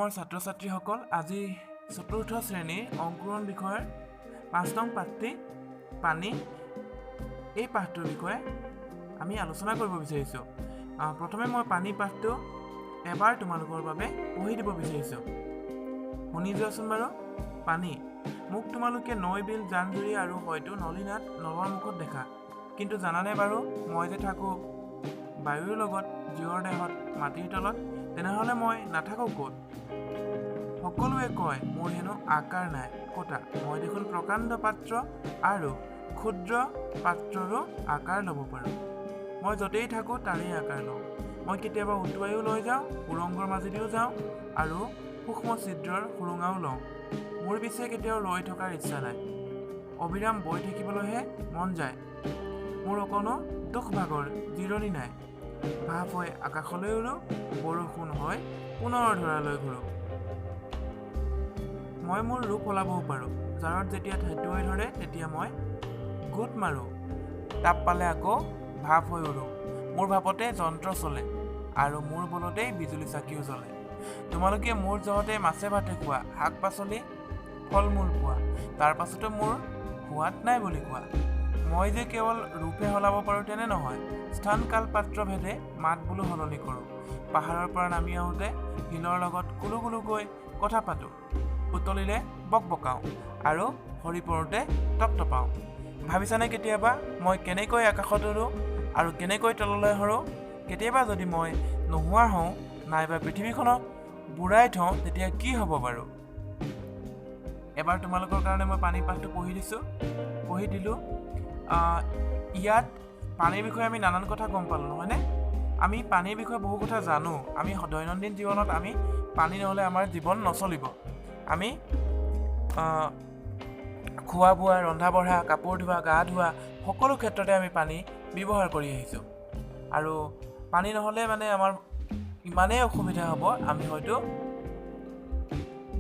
মৰমৰ ছাত্ৰ ছাত্ৰীসকল, আজি চতুৰ্থ শ্ৰেণীৰ অংকুৰণ বিষয়ৰ ৫ নং পাঠটি পানী এই পাঠটোৰ বিষয়ে আমি আলোচনা কৰিব বিচাৰিছোঁ। প্ৰথমে মই পানী পাঠটো এবাৰ তোমালোকৰ বাবে পঢ়ি দিব বিচাৰিছোঁ। শুনি যোৱাচোন বাৰু। পানী, মোক তোমালোকে নৈ, বিল, জান জুৰি আৰু হয়তো নলীনাদ নলৰ মুখত দেখা, কিন্তু জানানে বাৰু মই যে থাকোঁ বায়ুৰ লগত, জীৱৰ দেহত, মাটিৰ তলত, তেনেহ'লে মই নাথাকোঁ ক'ত? সকলোৱে কয় মোৰ হেনো আকাৰ নাই কটা, মই দেখোন প্ৰকাণ্ড পাত্ৰ আৰু ক্ষুদ্ৰ পাত্ৰৰো আকাৰ ল'ব পাৰোঁ। মই য'তেই থাকোঁ তাৰেই আকাৰ লওঁ। মই কেতিয়াবা উটুৱাইও লৈ যাওঁ, সুৰংগৰ মাজেদিও যাওঁ আৰু সূক্ষ্ম ছিদ্ৰৰ সুৰুঙাও লওঁ। মোৰ পিছে কেতিয়াও ৰৈ থকাৰ ইচ্ছা নাই, অবিৰাম বৈ থাকিবলৈহে মন যায়। মোৰ অকণো দুখ ভাগৰ জিৰণি নাই। ভাৱ হৈ আকাশলৈ উৰোঁ, বৰষুণ হৈ পুনৰ ধৰালৈ ঘূৰোঁ। মই মোৰ ৰূপ সলাবও পাৰোঁ, জাৰত যেতিয়া ঠেঁটুৱাই ধৰে তেতিয়া মই গোট মাৰোঁ। তাপ পালে আকৌ ভাৱ হৈ উৰোঁ। মোৰ ভাপতে যন্ত্ৰ চলে আৰু মোৰ বলতেই বিজুলী চাকিও জ্বলে। তোমালোকে মোৰ জহতে মাছে ভাতে খোৱা, শাক পাচলি ফল মূল পোৱা, তাৰ পাছতো মোৰ সোৱাদ নাই বুলি কোৱা। মই যে কেৱল ৰূপে সলাব পাৰোঁ তেনে নহয়, স্থান কাল পাত্ৰ ভেদে মাত বোলো সলনি কৰোঁ। পাহাৰৰ পৰা নামি আহোঁতে শিলৰ লগত কুলু কুলুকৈ কথা পাতোঁ, উতলিলে বক বকাওঁ আৰু সৰি পৰোঁতে টপটপাওঁ। ভাবিছানে কেতিয়াবা মই কেনেকৈ আকাশত উৰোঁ আৰু কেনেকৈ তললৈ সৰোঁ? কেতিয়াবা যদি মই নোহোৱা হওঁ নাইবা পৃথিৱীখনক বুঢ়াই থওঁ তেতিয়া কি হ'ব বাৰু? এবাৰ তোমালোকৰ কাৰণে মই পানী পাঠটো পঢ়ি দিলোঁ। ইয়াত পানীৰ বিষয়ে আমি নানান কথা গম পালোঁ, নহয়নে? আমি পানীৰ বিষয়ে বহু কথা জানো। আমি দৈনন্দিন জীৱনত আমি পানী নহ'লে আমাৰ জীৱন নচলিব। আমি খোৱা বোৱা, ৰন্ধা বঢ়া, কাপোৰ ধোৱা, গা ধোৱা সকলো ক্ষেত্ৰতে আমি পানী ব্যৱহাৰ কৰি আহিছোঁ। আৰু পানী নহ'লে মানে আমাৰ ইমানেই অসুবিধা হ'ব, আমি হয়তো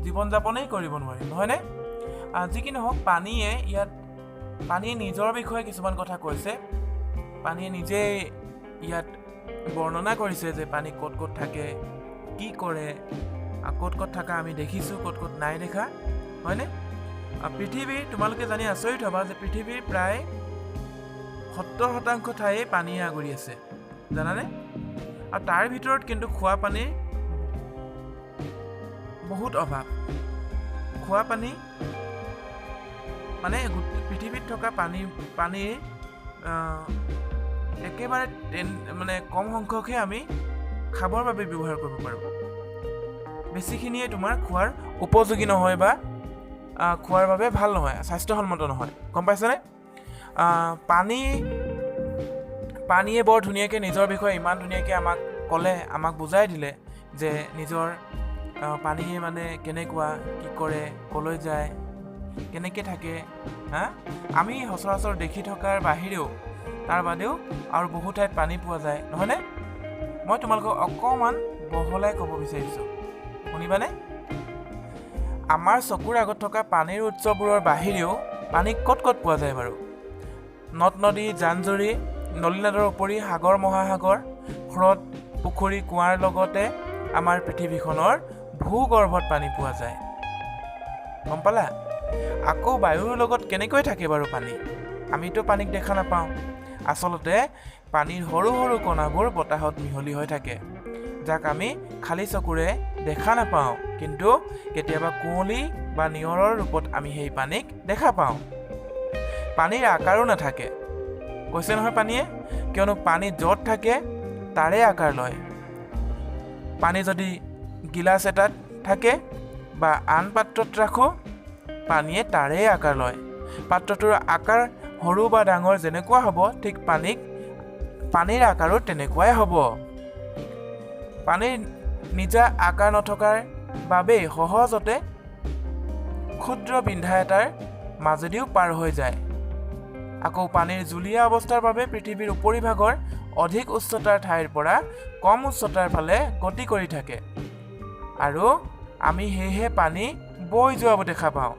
জীৱন যাপনেই কৰিব নোৱাৰিম, নহয়নে? যি কি নহওক, পানীয়ে নিজৰ বিষয়ে কিছুমান কথা কৈছে। পানীয়ে নিজেই ইয়াত বৰ্ণনা কৰিছে যে পানী ক'ত ক'ত থাকে, কি কৰে, ক'ত ক'ত থকা আমি দেখিছোঁ, ক'ত ক'ত নাই দেখা, হয়নে? তোমালোকে জানি আচৰিত হ'বা যে পৃথিৱীৰ প্ৰায় 70% ঠাইয়ে পানীয়ে আগুৰি আছে, জানানে? আৰু তাৰ ভিতৰত কিন্তু খোৱা পানীৰ বহুত অভাৱ। খোৱা পানী মানে পৃথিৱীত থকা পানীৰ একেবাৰে কম সংখ্যকহে আমি খাবৰ বাবে ব্যৱহাৰ কৰিব পাৰোঁ। বেছিখিনিয়ে তোমাৰ খোৱাৰ উপযোগী নহয় বা খোৱাৰ বাবে ভাল নহয়, স্বাস্থ্যসন্মত নহয়। গম পাইছানে? পানীয়ে বৰ ধুনীয়াকৈ নিজৰ বিষয়ে ইমান ধুনীয়াকৈ আমাক বুজাই দিলে যে নিজৰ পানীয়ে মানে কেনেকুৱা, কি কৰে, ক'লৈ যায়, কেনেকৈ থাকে। আমি সচৰাচৰ দেখি থকাৰ বাহিৰেও তাৰ বাদেও আৰু বহু ঠাইত পানী পোৱা যায়, নহয়নে? মই তোমালোকক অকণমান বহলাই ক'ব বিচাৰিছোঁ, শুনিবানে? আমাৰ চকুৰ আগত থকা পানীৰ উৎসবোৰৰ বাহিৰেও পানী ক'ত ক'ত পোৱা যায় বাৰু? নদ নদী, জান জুৰি, নলীনাদৰ উপৰি সাগৰ মহাসাগৰ, হ্ৰদ, পুখুৰী, কুঁৱাৰ লগতে আমাৰ পৃথিৱীখনৰ ভূগৰ্ভত পানী পোৱা যায়। গম পালা? আকৌ বায়ুৰ লগত কেনেকৈ থাকে বাৰু পানী? আমিতো পানীক দেখা নাপাওঁ। আচলতে পানীৰ সৰু সৰু কণাবোৰ বতাহত মিহলি হৈ থাকে, যাক আমি খালী চকুৰে দেখা নাপাওঁ, কিন্তু কেতিয়াবা কুঁৱলী বা নিয়ৰৰ ৰূপত আমি সেই পানীক দেখা পাওঁ। পানীৰ আকাৰো নাথাকে, কৈছে নহয় পানীয়ে, কিয়নো পানী য'ত থাকে তাৰে আকাৰ লয়। পানী যদি গিলাচ এটাত থাকে বা আন পাত্ৰত ৰাখোঁ, পানীয়ে তাৰে আকাৰ লয়। পাত্ৰটোৰ আকাৰ সৰু বা ডাঙৰ যেনেকুৱা হ'ব, ঠিক পানীৰ আকাৰো তেনেকুৱাই হ'ব। পানীৰ নিজা আকাৰ নথকাৰ বাবেই সহজতে ক্ষুদ্ৰ বিন্ধা এটাৰ মাজেদিও পাৰ হৈ যায়। আকৌ পানীৰ জুলীয়া অৱস্থাৰ বাবে পৃথিৱীৰ উপৰিভাগৰ অধিক উচ্চতাৰ ঠাইৰ পৰা কম উচ্চতাৰ ফালে গতি কৰি থাকে আৰু আমি সেয়েহে পানী বৈ যোৱা দেখা পাওঁ।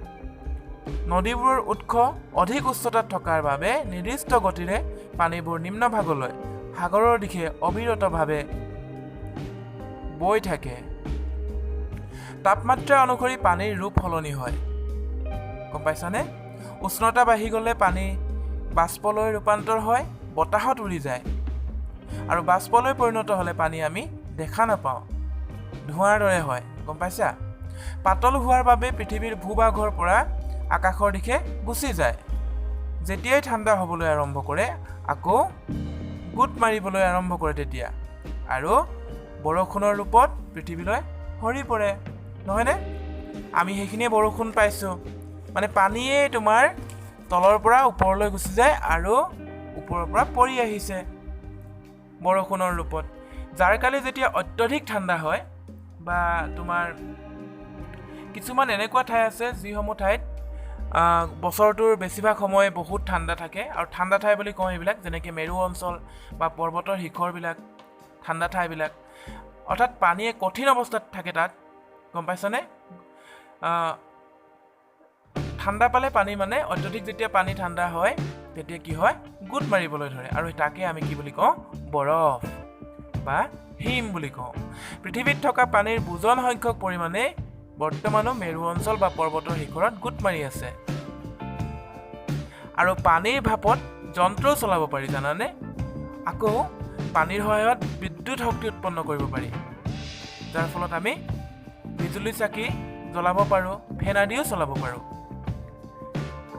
নদীবোৰৰ উৎস অধিক উচ্চতাত থকাৰ বাবে নিৰ্দিষ্ট গতিৰে পানীবোৰ নিম্নভাগলৈ সাগৰৰ দিশে অবিৰতভাৱে বৈ থাকে। তাপমাত্ৰা অনুসৰি পানীৰ ৰূপ সলনি হয় গম পাইছানে উষ্ণতা বাঢ়ি গ'লে পানী বাষ্পলৈ ৰূপান্তৰ হয় বতাহত উৰি যায় আৰু বাষ্পলৈ পৰিণত হ'লে পানী আমি দেখা নাপাওঁ ধোঁৱাৰ দৰে হয় গম পাইছা পাতল হোৱাৰ বাবে পৃথিৱীৰ ভূভাগৰ পৰা আকাশৰ দিশে গুচি যায় যেতিয়াই ঠাণ্ডা হ'বলৈ আৰম্ভ কৰে আকৌ গোট মাৰিবলৈ আৰম্ভ কৰে তেতিয়া আৰু বৰষুণৰ ৰূপত পৃথিৱীলৈ সৰি পৰে নহয়নে আমি সেইখিনিয়ে বৰষুণ পাইছোঁ মানে পানীয়ে তোমাৰ তলৰ পৰা ওপৰলৈ গুচি যায় আৰু ওপৰৰ পৰা পৰি আহিছে বৰষুণৰ ৰূপত যাৰ কালি যেতিয়া অত্যধিক ঠাণ্ডা হয় বা তোমাৰ কিছুমান এনেকুৱা ঠাই আছে যিসমূহ ঠাইত বছৰটোৰ বেছিভাগ সময় বহুত ঠাণ্ডা থাকে আৰু ঠাণ্ডা ঠাই বুলি কওঁ এইবিলাক যেনেকৈ মেৰু অঞ্চল বা পৰ্বতৰ শিখৰবিলাক ঠাণ্ডা ঠাইবিলাক অৰ্থাৎ পানীয়ে কঠিন অৱস্থাত থাকে তাত গম পাইছনে ঠাণ্ডা পালে পানী মানে অত্যধিক যেতিয়া পানী ঠাণ্ডা হয় তেতিয়া কি হয় গোট মাৰিবলৈ ধৰে আৰু তাকে আমি কি বুলি কওঁ বৰফ বা হিম বুলি কওঁ পৃথিৱীত থকা পানীৰ বুজন সংখ্যক পৰিমাণে বৰ্তমানো মেৰু অঞ্চল বা পৰ্বতৰ শিখৰত গোট মাৰি আছে আৰু পানীৰ ভাপত যন্ত্ৰ চলাব পাৰি জানানে আকৌ পানীৰ সহায়ত বিদ্যুৎ শক্তি উৎপন্ন কৰিব পাৰি যাৰ ফলত আমি বিজুলী চাকি জ্বলাব পাৰোঁ ফেন আদিও চলাব পাৰোঁ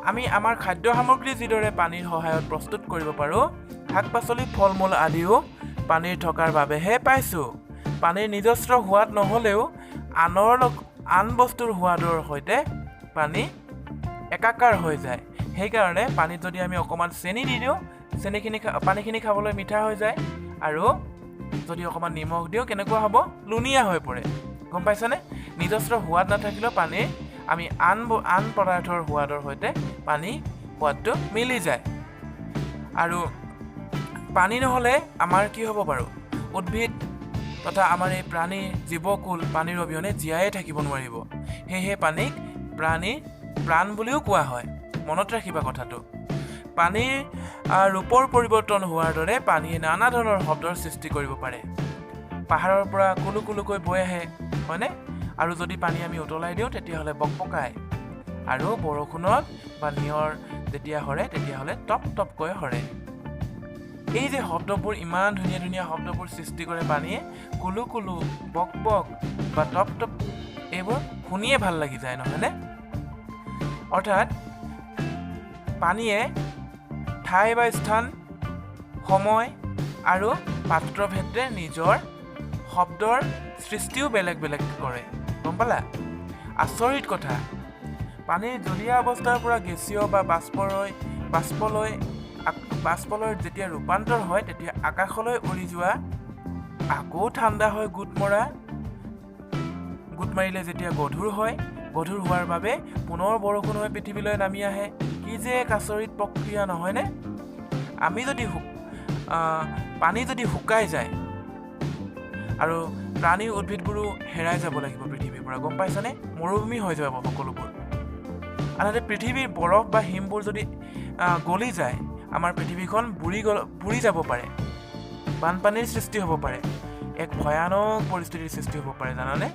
আমি আমাৰ খাদ্য সামগ্ৰী যিদৰে পানীৰ সহায়ত প্ৰস্তুত কৰিব পাৰোঁ শাক পাচলি ফল মূল আদিও পানীৰ থকাৰ বাবেহে পাইছোঁ পানীৰ নিজস্ব সোৱাদ নহ'লেও আন বস্তুৰ সোৱাদৰ সৈতে পানী একাকাৰ হৈ যায় সেইকাৰণে পানীত যদি আমি অকণমান চেনি দি দিওঁ পানীখিনি খাবলৈ মিঠা হৈ যায় আৰু যদি অকণমান নিমখ দিওঁ কেনেকুৱা হ'ব লুণীয়া হৈ পৰে গম পাইছানে নিজস্ব সোৱাদ নাথাকিলেও পানীৰ আমি আন পদাৰ্থৰ সোৱাদৰ সৈতে পানী সোৱাদটো মিলি যায় আৰু পানী নহ'লে আমাৰ কি হ'ব বাৰু উদ্ভিদ তথা আমাৰ এই প্ৰাণী জীৱকুল পানীৰ অবিহনে জীয়াই থাকিব নোৱাৰিব সেয়েহে পানীক প্ৰাণ বুলিও কোৱা হয় মনত ৰাখিবা কথাটো পানীৰ ৰূপৰ পৰিৱৰ্তন হোৱাৰ দৰে পানীয়ে নানা ধৰণৰ শব্দৰ সৃষ্টি কৰিব পাৰে পাহাৰৰ পৰা কুলু কুলুকৈ বৈ আহে হয়নে আৰু যদি পানী আমি উতলাই দিওঁ তেতিয়াহ'লে বকবকায় আৰু বৰষুণত বা নিয়ৰ যেতিয়া সৰে তেতিয়াহ'লে টপ টপকৈ সৰে এই যে শব্দবোৰ ইমান ধুনীয়া ধুনীয়া শব্দবোৰ সৃষ্টি কৰে পানীয়ে কুলু কুলু বক বক বা টপ টপ এইবোৰ শুনিয়ে ভাল লাগি যায় নহয়নে অৰ্থাৎ পানীয়ে ঠাই বা স্থান সময় আৰু পাত্ৰভেদে নিজৰ শব্দৰ সৃষ্টিও বেলেগ বেলেগ কৰে গম পালা আচৰিত কথা পানীৰ জলীয়া অৱস্থাৰ পৰা গেছীয় বা বাষ্পলৈ যেতিয়া ৰূপান্তৰ হয় তেতিয়া আকাশলৈ উৰি যোৱা আকৌ ঠাণ্ডা হয় গোট মাৰিলে যেতিয়া গধুৰ হোৱাৰ বাবে পুনৰ বৰষুণ হৈ পৃথিৱীলৈ নামি আহে কি যে এক আচৰিত প্ৰক্ৰিয়া নহয়নে পানী যদি শুকাই যায় আৰু প্ৰাণী উদ্ভিদবোৰো হেৰাই যাব লাগিব পৃথিৱীৰ পৰা গম পাইছানে মৰুভূমি হৈ যাব সকলোবোৰ আনহাতে পৃথিৱীৰ বৰফ বা হিমবোৰ যদি গলি যায় আমাৰ পৃথিৱীখন বুৰি যাব পাৰে বানপানীৰ সৃষ্টি হ'ব পাৰে এক ভয়ানক পৰিস্থিতিৰ সৃষ্টি হ'ব পাৰে জানানে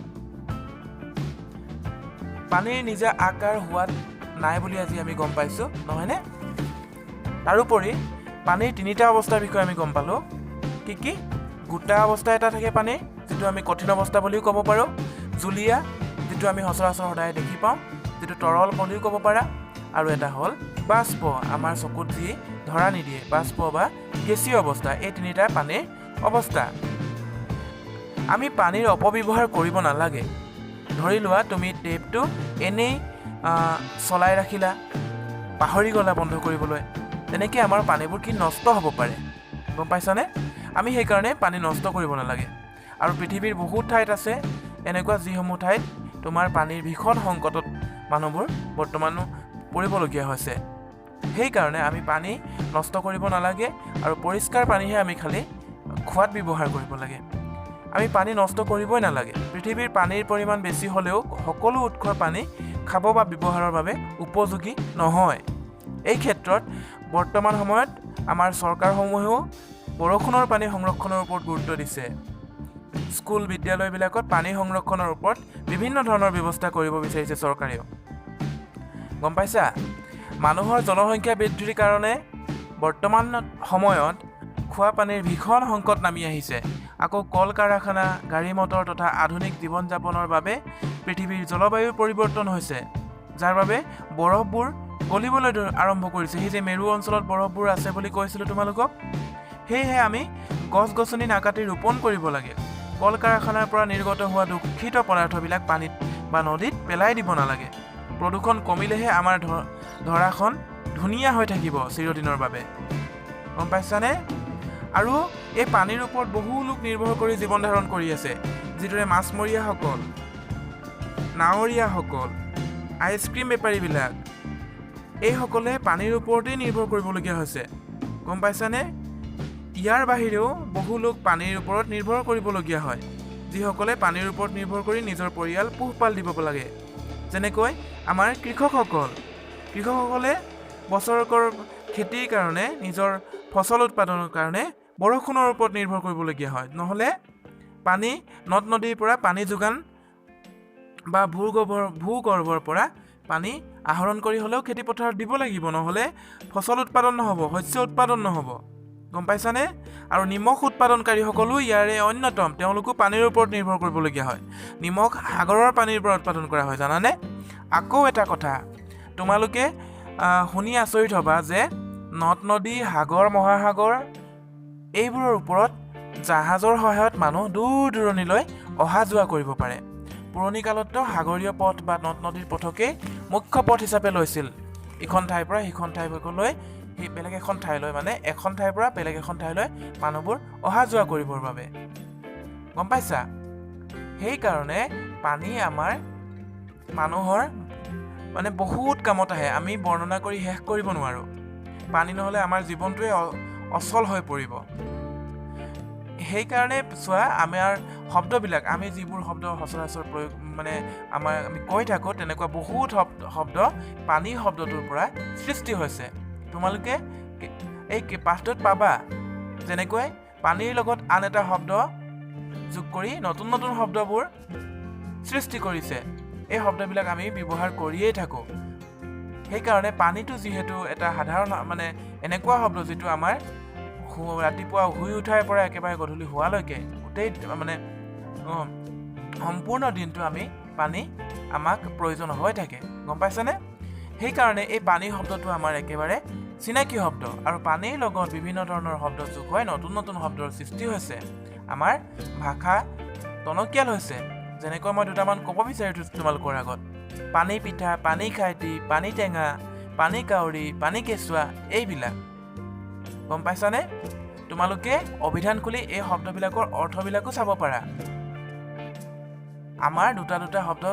পানীৰ নিজা আকাৰ হোৱাত নাই বুলি আজি আমি গম পাইছোঁ নহয়নে তাৰোপৰি পানীৰ তিনিটা অৱস্থাৰ বিষয়ে আমি গম পালোঁ কি গোটা অৱস্থা এটা থাকে পানীৰ যিটো আমি কঠিন অৱস্থা বুলিও ক'ব পাৰোঁ জুলীয়া যিটো আমি সচৰাচৰ সদায় দেখি পাওঁ যিটো তৰল বুলিও ক'ব পাৰা আৰু এটা হ'ল বাষ্প আমাৰ চকুত যি ধৰা নিদিয়ে বাষ্প বা গেছীয় অৱস্থা এই তিনিটা পানীৰ অৱস্থা আমি পানীৰ অপব্যৱহাৰ কৰিব নালাগে ধৰি লোৱা তুমি টেপটো এনেই চলাই ৰাখিলা পাহৰি গ'লা বন্ধ কৰিবলৈ তেনেকৈ আমাৰ পানীবোৰ কি নষ্ট হ'ব পাৰে গম পাইছানে আমি সেইকাৰণে পানী নষ্ট কৰিব নালাগে আৰু পৃথিৱীৰ বহুত ঠাইত আছে এনেকুৱা যিসমূহ ঠাইত তোমাৰ পানীৰ ভীষণ সংকটত মানুহবোৰ বৰ্তমানো পৰিবলগীয়া হৈছে সেইকাৰণে আমি পানী নষ্ট কৰিব নালাগে আৰু পৰিষ্কাৰ পানীহে আমি খালি খোৱাত ব্যৱহাৰ কৰিব লাগে আমি পানী নষ্ট কৰিবই নালাগে পৃথিৱীৰ পানীৰ পৰিমাণ বেছি হ'লেও সকলো উৎসৰ পানী খাব বা ব্যৱহাৰৰ বাবে উপযোগী নহয় এই ক্ষেত্ৰত বৰ্তমান সময়ত আমাৰ চৰকাৰসমূহেও বৰষুণৰ পানী সংৰক্ষণৰ ওপৰত গুৰুত্ব দিছে স্কুল বিদ্যালয়বিলাকত পানী সংৰক্ষণৰ ওপৰত বিভিন্ন ধৰণৰ ব্যৱস্থা কৰিব বিচাৰিছে চৰকাৰেও। গম পাইছা? মানুহৰ জনসংখ্যা বৃদ্ধিৰ কাৰণে বৰ্তমান সময়ত খোৱা পানীৰ ভীষণ সংকট নামি আহিছে। আকৌ কল কাৰখানা, গাড়ী মটৰ তথা আধুনিক জীৱন যাপনৰ বাবে পৃথিৱীৰ জলবায়ুৰ পৰিৱৰ্তন হৈছে, যাৰ বাবে বৰফবোৰ গলিবলৈ আৰম্ভ কৰিছে। সেই যে মেৰু অঞ্চলত বৰফবোৰ আছে বুলি কৈছিলোঁ তোমালোকক, সেয়েহে আমি গছ-গছনি নাকাটি ৰোপণ কৰিব লাগে। কল কাৰখানাৰ পৰা নিৰ্গত হোৱা দূষিত পদাৰ্থবিলাক পানীত বা নদীত পেলাই দিব নালাগে। প্ৰদূষণ কমিলেহে আমাৰ ধৰাখন ধুনীয়া হৈ থাকিব চিৰদিনৰ বাবে। গম পাইছানে? আৰু এই পানীৰ ওপৰত বহু লোক নিৰ্ভৰ কৰি জীৱন ধাৰণ কৰি আছে, যিদৰে মাছমৰীয়াসকল, নাৱৰীয়াসকল, আইচক্ৰীম বেপাৰীবিলাক, এইসকলে পানীৰ ওপৰতেই নিৰ্ভৰ কৰিবলগীয়া হৈছে। গম পাইছানে? ইয়াৰ বাহিৰেও বহু লোক পানীৰ ওপৰত নিৰ্ভৰ কৰিবলগীয়া হয়, যিসকলে পানীৰ ওপৰত নিৰ্ভৰ কৰি নিজৰ পৰিয়াল পোহপাল দিব লাগে। যেনেকৈ আমাৰ কৃষকসকলে বছৰেকৰ খেতিৰ কাৰণে, নিজৰ ফচল উৎপাদনৰ কাৰণে বৰষুণৰ ওপৰত নিৰ্ভৰ কৰিবলগীয়া হয়। নহ'লে পানী নদ নদীৰ পৰা পানী যোগান বা ভূগৰ্ভৰ পৰা পানী আহৰণ কৰি হ'লেও খেতি পথাৰত দিব লাগিব, নহ'লে ফচল উৎপাদন নহ'ব, শস্য উৎপাদন নহ'ব। গম পাইছানে? আৰু নিমখ উৎপাদনকাৰীসকলো ইয়াৰে অন্যতম, তেওঁলোকো পানীৰ ওপৰত নিৰ্ভৰ কৰিবলগীয়া হয়। নিমখ সাগৰৰ পানীৰ পৰা উৎপাদন কৰা হয়, জানানে? আকৌ এটা কথা তোমালোকে শুনি আচৰিত হ'বা যে নদ নদী, সাগৰ, মহাসাগৰ এইবোৰৰ ওপৰত জাহাজৰ সহায়ত মানুহ দূৰ দূৰণিলৈ অহা যোৱা কৰিব পাৰে। পুৰণি কালততো সাগৰীয় পথ বা নদ নদীৰ পথকেই মুখ্য পথ হিচাপে লৈছিল। ইখন ঠাইৰ পৰা সিখন ঠাইলৈ, সেই বেলেগ এখন ঠাইলৈ, মানে এখন ঠাইৰ পৰা বেলেগ এখন ঠাইলৈ মানুহবোৰ অহা যোৱা কৰিবৰ বাবে। গম পাইছা? সেইকাৰণে পানী আমাৰ মানুহৰ মানে বহুত কামত আহে, আমি বৰ্ণনা কৰি শেষ কৰিব নোৱাৰোঁ। পানী নহ'লে আমাৰ জীৱনটোৱে অচল হৈ পৰিব। সেইকাৰণে চোৱা, আমাৰ শব্দবিলাক, আমি যিবোৰ শব্দ সচৰাচৰ প্ৰয়োগ আমি কৈ থাকোঁ, তেনেকুৱা বহুত শব্দ পানী শব্দটোৰ পৰা সৃষ্টি হৈছে। তোমালোকে এই পাঠটোত পাবা, যেনেকৈ পানীৰ লগত আন এটা শব্দ যোগ কৰি নতুন নতুন শব্দবোৰ সৃষ্টি কৰিছে। এই শব্দবিলাক আমি ব্যৱহাৰ কৰিয়েই থাকোঁ। সেইকাৰণে পানীটো যিহেতু এটা সাধাৰণ এনেকুৱা শব্দ যিটো আমাৰ ৰাতিপুৱা শুই উঠাৰ পৰা একেবাৰে গধূলি হোৱালৈকে গোটেই সম্পূৰ্ণ দিনটো পানী আমাক প্ৰয়োজন হৈ থাকে। গম পাইছানে? সেইকাৰণে এই পানী শব্দটো আমাৰ একেবাৰে চিনাকি শব্দ, আৰু পানীৰ লগত বিভিন্ন ধৰণৰ শব্দ যোগ হৈ নতুন নতুন শব্দৰ সৃষ্টি হৈছে। আমাৰ ভাষা টনকিয়াল হৈছে। যেনেকৈ মই দুটামান ক'ব বিচাৰিছোঁ তোমালোকৰ আগত: পানী পিঠা, পানী খাইটি, পানী টেঙা, পানী কাউৰী, পানী কেঁচুৱা, এইবিলাক। গম পাইছানে? তোমালোকে অভিধান খুলি এই শব্দবিলাকৰ অৰ্থবিলাকো চাব পাৰা। আমাৰ দুটা শব্দ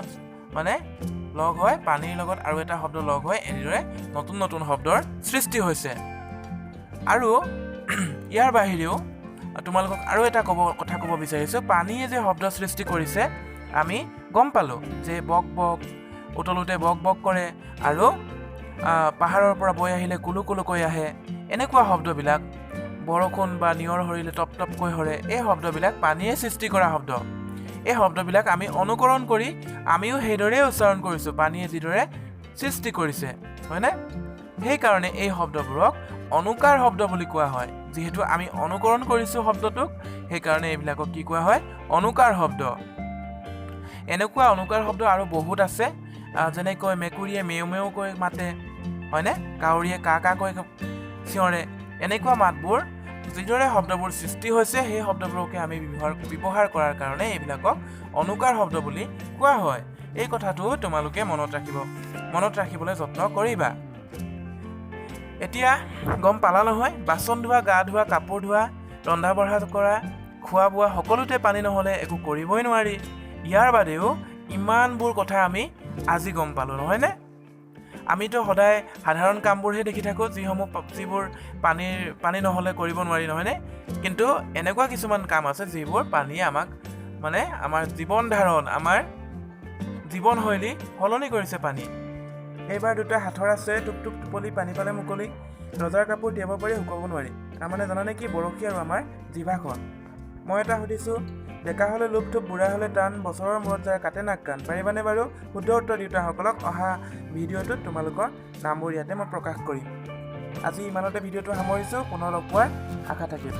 লগ হৈ, পানীৰ লগত আৰু এটা শব্দ লগ হৈ এনেদৰে নতুন নতুন শব্দৰ সৃষ্টি হৈছে। আৰু ইয়াৰ বাহিৰেও তোমালোকক আৰু এটা কথা ক'ব বিচাৰিছোঁ। পানীয়ে যে শব্দ সৃষ্টি কৰিছে, আমি গম পালোঁ যে বক বক, উতলোতে বক বক কৰে, আৰু পাহাৰৰ পৰা বৈ আহিলে কুলু কুলুকৈ আহে, এনেকুৱা শব্দবিলাক, বৰষুণ বা নিয়ৰ সৰিলে টপ টপকৈ সৰে, এই শব্দবিলাক পানীয়ে সৃষ্টি কৰা শব্দ। এই শব্দবিলাক আমি অনুকৰণ কৰি আমিও সেইদৰেই উচ্চাৰণ কৰিছোঁ, পানীয়ে যিদৰে সৃষ্টি কৰিছে, হয়নে? সেইকাৰণে এই শব্দবোৰক অনুকাৰ শব্দ বুলি কোৱা হয়। যিহেতু আমি অনুকৰণ কৰিছোঁ শব্দটোক, সেইকাৰণে এইবিলাকক কি কোৱা হয়? অনুকাৰ শব্দ। এনেকুৱা অনুকাৰ শব্দ আৰু বহুত আছে, যেনেকৈ মেকুৰীয়ে মেও মেও কৈ মাতে, হয়নে? কাউৰীয়ে কা কা কৈ চিঞৰে। এনেকুৱা মাতবোৰ, যিদৰে শব্দবোৰ সৃষ্টি হৈছে, সেই শব্দবোৰকে আমি ব্যৱহাৰ কৰাৰ কাৰণে এইবিলাকক অনুকাৰ শব্দ বুলি কোৱা হয়। এই কথাটো তোমালোকে মনত ৰাখিবলৈ যত্ন কৰিবা। এতিয়া গম পালা নহয়? বাচন ধোৱা, গা ধোৱা, কাপোৰ ধোৱা, ৰন্ধা বঢ়া কৰা, খোৱা বোৱা, সকলোতে পানী নহ'লে একো কৰিবই নোৱাৰি। ইয়াৰ বাদেও ইমানবোৰ কথা আমি আজি গম পালোঁ, নহয়নে? আমিতো সদায় সাধাৰণ কামবোৰহে দেখি থাকোঁ, যিবোৰ পানী নহ'লে কৰিব নোৱাৰি, নহয়নে? কিন্তু এনেকুৱা কিছুমান কাম আছে যিবোৰ পানীয়ে আমাক আমাৰ জীৱন ধাৰণ, আমাৰ জীৱনশৈলী সলনি কৰিছে পানী। এইবাৰ দুটা হাতৰ আছে, টুপ টুপ টোপলি, পানী পালে মুকলি, ৰজাৰ কাপোৰ তিয়াব পাৰি শুকাব নোৱাৰি। তাৰমানে জানানে কি? বৰশী আৰু আমাৰ জিভাখন। মই এটা সুধিছোঁ, ডেকা হ'লে লোভ থোপ বুঢ়া হ'লে টান বছৰৰ মূৰত যায় কাটে নাক কাণ পাৰিবানে বাৰু শুদ্ধ উত্তৰ দিওঁতাসকলক অহা ভিডিঅ'টোত তোমালোকৰ নামবোৰ ইয়াতে মই প্ৰকাশ কৰিম আজি ইমানতে ভিডিঅ'টো সামৰিছোঁ পুনৰ লগ পোৱাৰ আশা থাকিল